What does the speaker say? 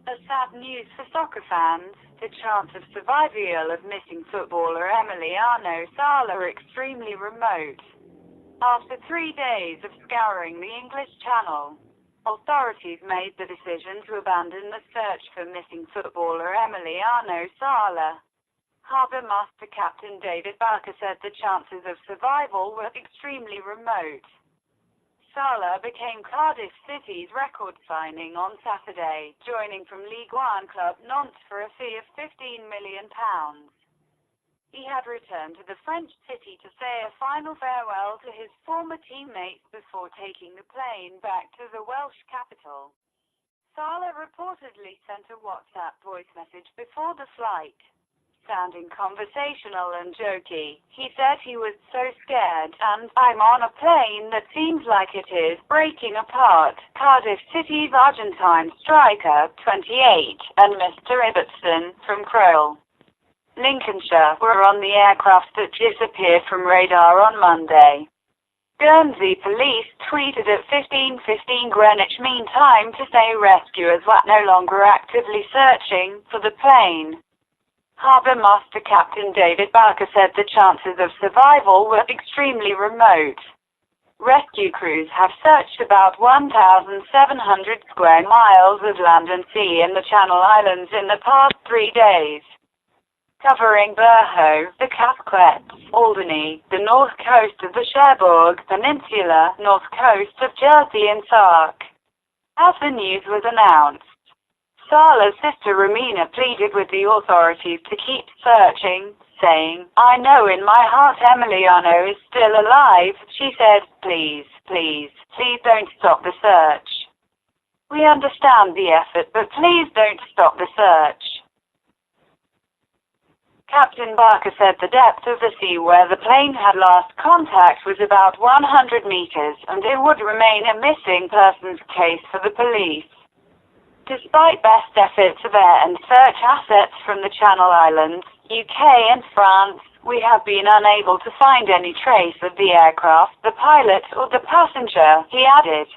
A sad news for soccer fans, the chance of survival of missing footballer Emiliano Sala are extremely remote. After 3 days of scouring the English Channel, authorities made the decision to abandon the search for missing footballer Emiliano Sala. Harbour Master Captain David Barker said the chances of survival were extremely remote. Sala became Cardiff City's record signing on Saturday, joining from Ligue 1 club Nantes for a fee of £15 million. He had returned to the French city to say a final farewell to his former teammates before taking the plane back to the Welsh capital. Sala reportedly sent a WhatsApp voice message before the flight. Sounding conversational and jokey, he said he was so scared and I'm on a plane that seems like it is breaking apart. Cardiff City's Argentine striker, 28, and Mr. Ibbotson from Crowell, Lincolnshire, were on the aircraft that disappeared from radar on Monday. Guernsey police tweeted at 15:15 Greenwich Mean Time to say rescuers were no longer actively searching for the plane. Harbour Master Captain David Barker said the chances of survival were extremely remote. Rescue crews have searched about 1,700 square miles of land and sea in the Channel Islands in the past 3 days, covering Burho, the Casquettes, Alderney, the north coast of the Cherbourg Peninsula, north coast of Jersey and Sark. As the news was announced, Sala's sister Romina pleaded with the authorities to keep searching, saying, "I know in my heart Emiliano is still alive," she said. Please don't stop the search. We understand the effort, but please don't stop the search." Captain Barker said the depth of the sea where the plane had last contact was about 100 meters, and it would remain a missing persons case for the police. Despite best efforts of air and search assets from the Channel Islands, UK and France, we have been unable to find any trace of the aircraft, the pilot or the passenger, he added.